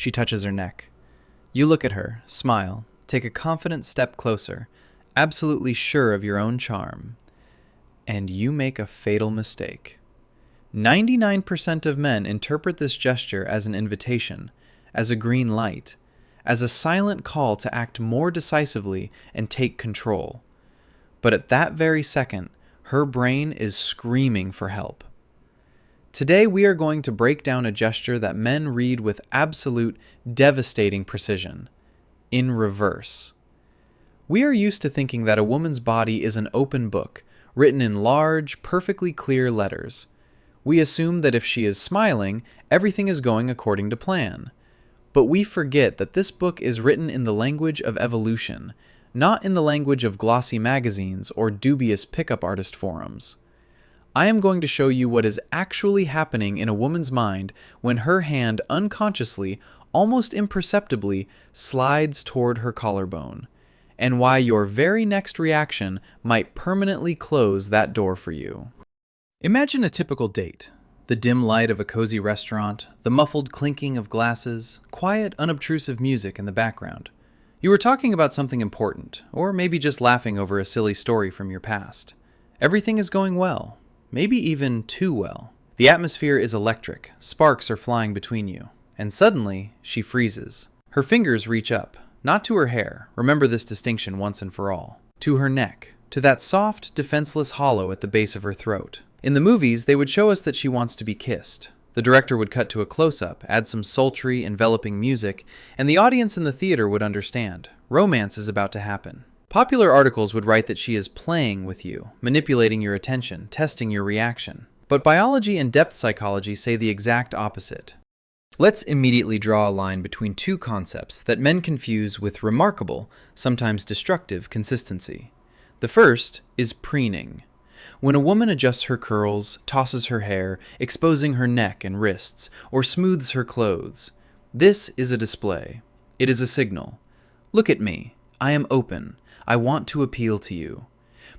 She touches her neck. You look at her, smile, take a confident step closer, absolutely sure of your own charm. And you make a fatal mistake. 99% of men interpret this gesture as an invitation, as a green light, as a silent call to act more decisively and take control. But at that very second, her brain is screaming for help. Today we are going to break down a gesture that men read with absolute, devastating precision. In reverse. We are used to thinking that a woman's body is an open book, written in large, perfectly clear letters. We assume that if she is smiling, everything is going according to plan. But we forget that this book is written in the language of evolution, not in the language of glossy magazines or dubious pickup artist forums. I am going to show you what is actually happening in a woman's mind when her hand unconsciously, almost imperceptibly, slides toward her collarbone, and why your very next reaction might permanently close that door for you. Imagine a typical date. The dim light of a cozy restaurant, the muffled clinking of glasses, quiet, unobtrusive music in the background. You were talking about something important, or maybe just laughing over a silly story from your past. Everything is going well, maybe even too well. The atmosphere is electric, sparks are flying between you, and suddenly she freezes. Her fingers reach up, not to her hair, remember this distinction once and for all, to her neck, to that soft, defenseless hollow at the base of her throat. In the movies, they would show us that she wants to be kissed. The director would cut to a close-up, add some sultry, enveloping music, and the audience in the theater would understand. Romance is about to happen. Popular articles would write that she is playing with you, manipulating your attention, testing your reaction. But biology and depth psychology say the exact opposite. Let's immediately draw a line between two concepts that men confuse with remarkable, sometimes destructive, consistency. The first is preening. When a woman adjusts her curls, tosses her hair, exposing her neck and wrists, or smooths her clothes, this is a display. It is a signal. Look at me. I am open. I want to appeal to you.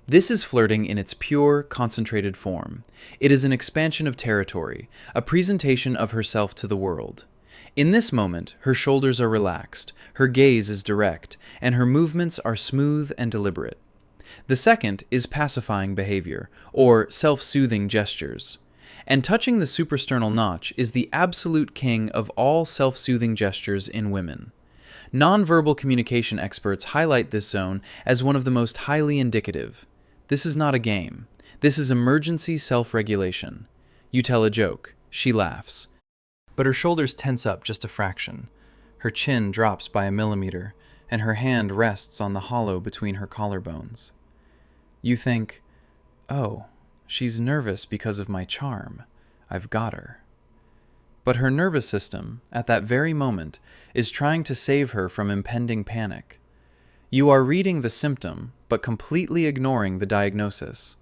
This is flirting in its pure, concentrated form. It is an expansion of territory, a presentation of herself to the world. In this moment, her shoulders are relaxed, her gaze is direct, and her movements are smooth and deliberate. The second is pacifying behavior, or self-soothing gestures. And touching the suprasternal notch is the absolute king of all self-soothing gestures in women. Nonverbal communication experts highlight this zone as one of the most highly indicative. This is not a game. This is emergency self-regulation. You tell a joke. She laughs. But her shoulders tense up just a fraction. Her chin drops by a millimeter, and her hand rests on the hollow between her collarbones. You think, oh, she's nervous because of my charm. I've got her. But her nervous system, at that very moment, is trying to save her from impending panic. You are reading the symptom, but completely ignoring the diagnosis.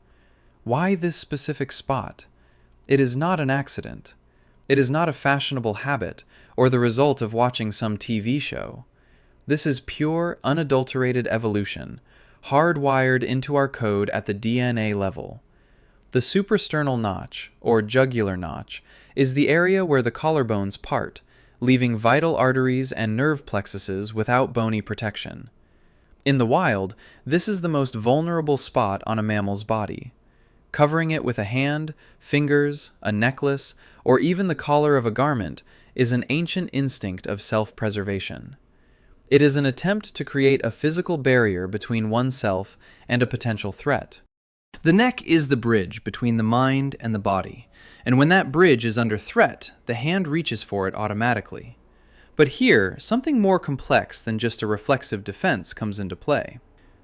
Why this specific spot? It is not an accident. It is not a fashionable habit or the result of watching some TV show. This is pure, unadulterated evolution, hardwired into our code at the DNA level. The suprasternal notch, or jugular notch, is the area where the collarbones part, leaving vital arteries and nerve plexuses without bony protection. In the wild, this is the most vulnerable spot on a mammal's body. Covering it with a hand, fingers, a necklace, or even the collar of a garment is an ancient instinct of self-preservation. It is an attempt to create a physical barrier between oneself and a potential threat. The neck is the bridge between the mind and the body, and when that bridge is under threat, the hand reaches for it automatically. But here, something more complex than just a reflexive defense comes into play.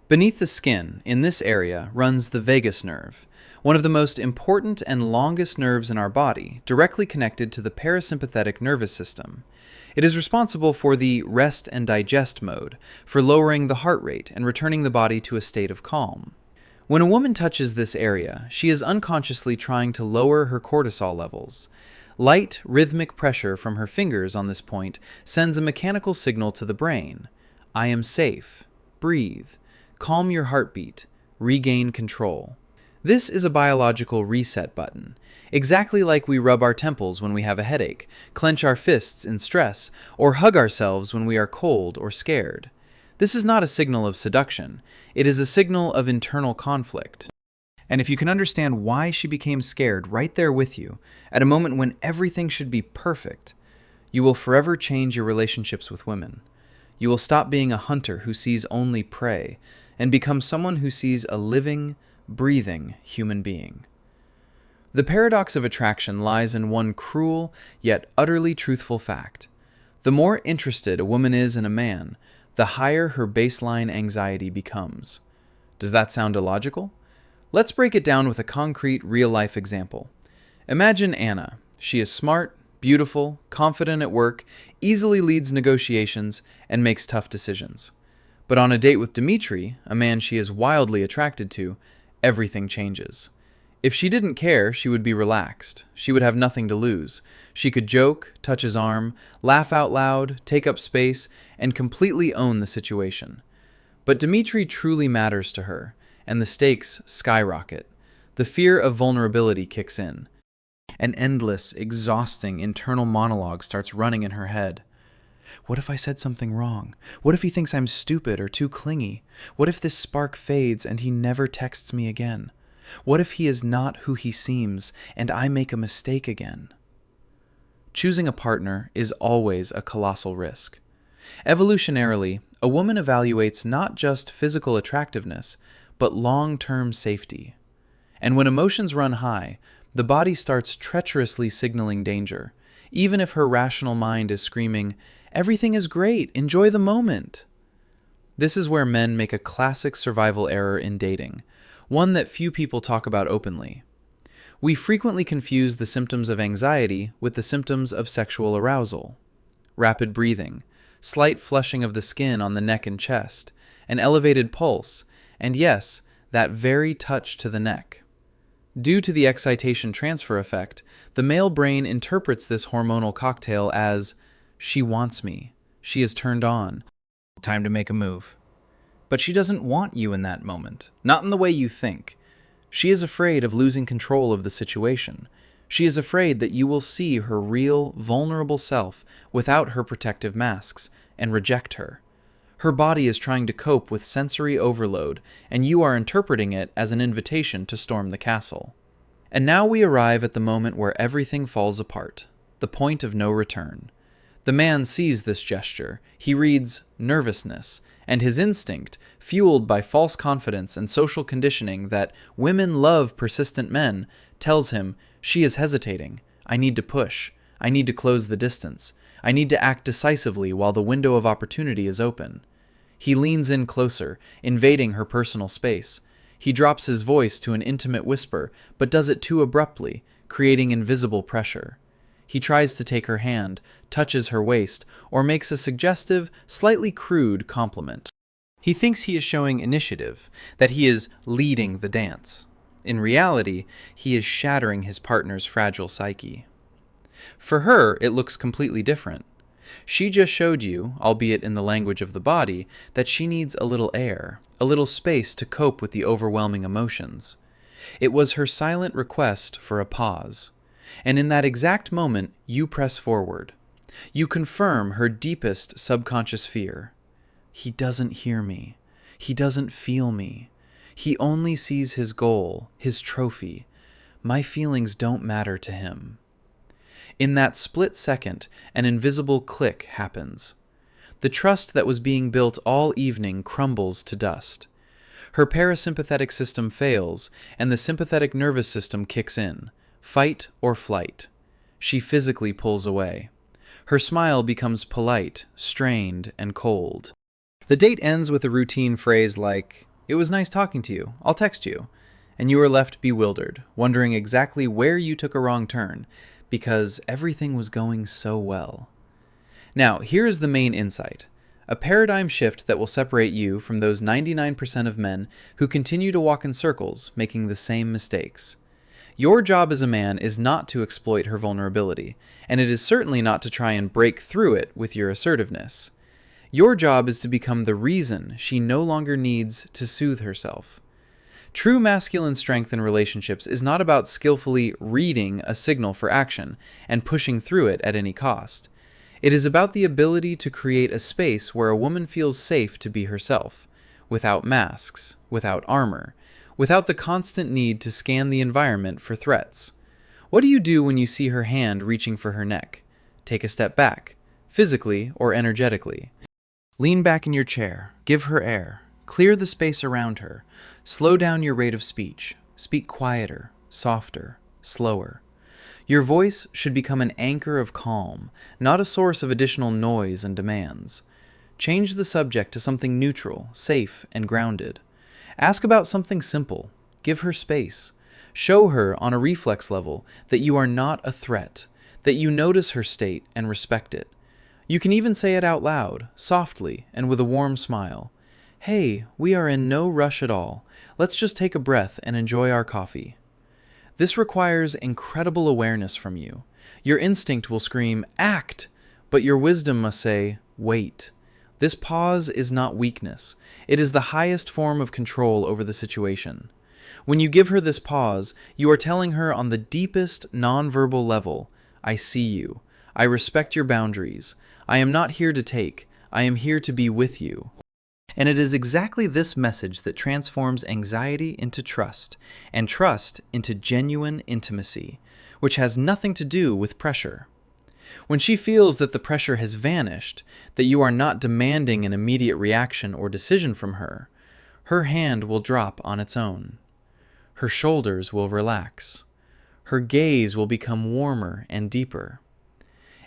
Beneath the skin, in this area, runs the vagus nerve, one of the most important and longest nerves in our body, directly connected to the parasympathetic nervous system. It is responsible for the rest and digest mode, for lowering the heart rate and returning the body to a state of calm. When a woman touches this area, she is unconsciously trying to lower her cortisol levels. Light, rhythmic pressure from her fingers on this point sends a mechanical signal to the brain. I am safe. Breathe. Calm your heartbeat. Regain control. This is a biological reset button, exactly like we rub our temples when we have a headache, clench our fists in stress, or hug ourselves when we are cold or scared. This is not a signal of seduction. It is a signal of internal conflict. And if you can understand why she became scared right there with you, at a moment when everything should be perfect, you will forever change your relationships with women. You will stop being a hunter who sees only prey and become someone who sees a living, breathing human being. The paradox of attraction lies in one cruel yet utterly truthful fact. The more interested a woman is in a man, the higher her baseline anxiety becomes. Does that sound illogical? Let's break it down with a concrete, real-life example. Imagine Anna. She is smart, beautiful, confident at work, easily leads negotiations, and makes tough decisions. But on a date with Dmitri, a man she is wildly attracted to, everything changes. If she didn't care, she would be relaxed. She would have nothing to lose. She could joke, touch his arm, laugh out loud, take up space, and completely own the situation. But Dmitri truly matters to her, and the stakes skyrocket. The fear of vulnerability kicks in. An endless, exhausting internal monologue starts running in her head. What if I said something wrong? What if he thinks I'm stupid or too clingy? What if this spark fades and he never texts me again? What if he is not who he seems and I make a mistake again? Choosing a partner is always a colossal risk. Evolutionarily, a woman evaluates not just physical attractiveness, but long-term safety. And when emotions run high, the body starts treacherously signaling danger, even if her rational mind is screaming, "Everything is great, enjoy the moment." This is where men make a classic survival error in dating, one that few people talk about openly. We frequently confuse the symptoms of anxiety with the symptoms of sexual arousal. Rapid breathing, slight flushing of the skin on the neck and chest, an elevated pulse, and yes, that very touch to the neck. Due to the excitation transfer effect, the male brain interprets this hormonal cocktail as, "She wants me. She is turned on. Time to make a move." But she doesn't want you in that moment, not in the way you think. She is afraid of losing control of the situation. She is afraid that you will see her real, vulnerable self without her protective masks and reject her. Her body is trying to cope with sensory overload, and you are interpreting it as an invitation to storm the castle. And now we arrive at the moment where everything falls apart, the point of no return. The man sees this gesture. He reads nervousness, and his instinct, fueled by false confidence and social conditioning that women love persistent men, tells him, "She is hesitating. I need to push. I need to close the distance. I need to act decisively while the window of opportunity is open." He leans in closer, invading her personal space. He drops his voice to an intimate whisper, but does it too abruptly, creating invisible pressure. He tries to take her hand, touches her waist, or makes a suggestive, slightly crude compliment. He thinks he is showing initiative, that he is leading the dance. In reality, he is shattering his partner's fragile psyche. For her, it looks completely different. She just showed you, albeit in the language of the body, that she needs a little air, a little space to cope with the overwhelming emotions. It was her silent request for a pause. And in that exact moment, you press forward. You confirm her deepest subconscious fear. He doesn't hear me. He doesn't feel me. He only sees his goal, his trophy. My feelings don't matter to him. In that split second, an invisible click happens. The trust that was being built all evening crumbles to dust. Her parasympathetic system fails, and the sympathetic nervous system kicks in. Fight or flight. She physically pulls away. Her smile becomes polite, strained, and cold. The date ends with a routine phrase like, "It was nice talking to you. I'll text you." And you are left bewildered, wondering exactly where you took a wrong turn, because everything was going so well. Now, here is the main insight. A paradigm shift that will separate you from those 99% of men who continue to walk in circles, making the same mistakes. Your job as a man is not to exploit her vulnerability, and it is certainly not to try and break through it with your assertiveness. Your job is to become the reason she no longer needs to soothe herself. True masculine strength in relationships is not about skillfully reading a signal for action and pushing through it at any cost. It is about the ability to create a space where a woman feels safe to be herself, without masks, without armor, without the constant need to scan the environment for threats. What do you do when you see her hand reaching for her neck? Take a step back, physically or energetically. Lean back in your chair, give her air, clear the space around her, slow down your rate of speech, speak quieter, softer, slower. Your voice should become an anchor of calm, not a source of additional noise and demands. Change the subject to something neutral, safe, and grounded. Ask about something simple. Give her space. Show her on a reflex level that you are not a threat, that you notice her state and respect it. You can even say it out loud, softly, and with a warm smile. Hey, we are in no rush at all. Let's just take a breath and enjoy our coffee. This requires incredible awareness from you. Your instinct will scream, act, but your wisdom must say, wait. This pause is not weakness. It is the highest form of control over the situation. When you give her this pause, you are telling her on the deepest nonverbal level, I see you. I respect your boundaries. I am not here to take. I am here to be with you. And it is exactly this message that transforms anxiety into trust, and trust into genuine intimacy, which has nothing to do with pressure. When she feels that the pressure has vanished, that you are not demanding an immediate reaction or decision from her, her hand will drop on its own. Her shoulders will relax. Her gaze will become warmer and deeper.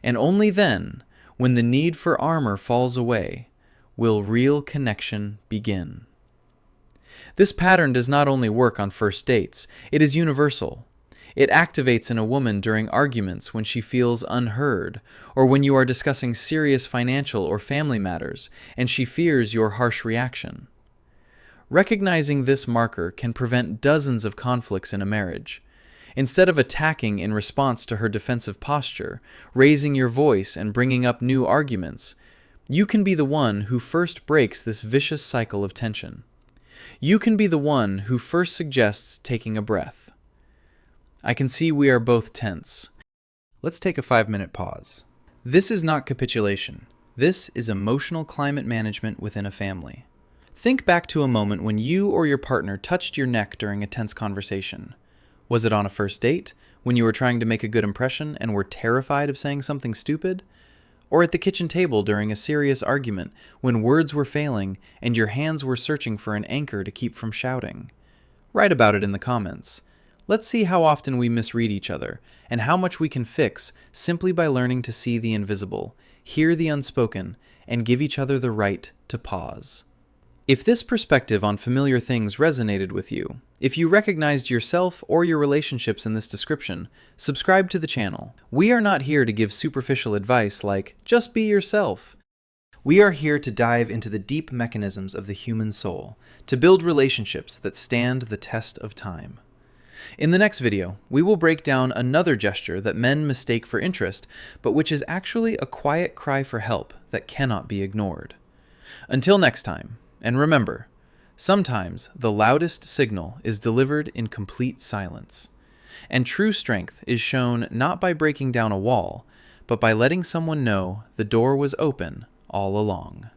And only then, when the need for armor falls away, will real connection begin. This pattern does not only work on first dates, it is universal. It activates in a woman during arguments when she feels unheard, or when you are discussing serious financial or family matters and she fears your harsh reaction. Recognizing this marker can prevent dozens of conflicts in a marriage. Instead of attacking in response to her defensive posture, raising your voice and bringing up new arguments, you can be the one who first breaks this vicious cycle of tension. You can be the one who first suggests taking a breath. I can see we are both tense. Let's take a 5-minute pause. This is not capitulation. This is emotional climate management within a family. Think back to a moment when you or your partner touched your neck during a tense conversation. Was it on a first date, when you were trying to make a good impression and were terrified of saying something stupid? Or at the kitchen table during a serious argument when words were failing and your hands were searching for an anchor to keep from shouting? Write about it in the comments. Let's see how often we misread each other and how much we can fix simply by learning to see the invisible, hear the unspoken, and give each other the right to pause. If this perspective on familiar things resonated with you, if you recognized yourself or your relationships in this description, subscribe to the channel. We are not here to give superficial advice like, just be yourself. We are here to dive into the deep mechanisms of the human soul, to build relationships that stand the test of time. In the next video, we will break down another gesture that men mistake for interest, but which is actually a quiet cry for help that cannot be ignored. Until next time, and remember, sometimes the loudest signal is delivered in complete silence. And true strength is shown not by breaking down a wall, but by letting someone know the door was open all along.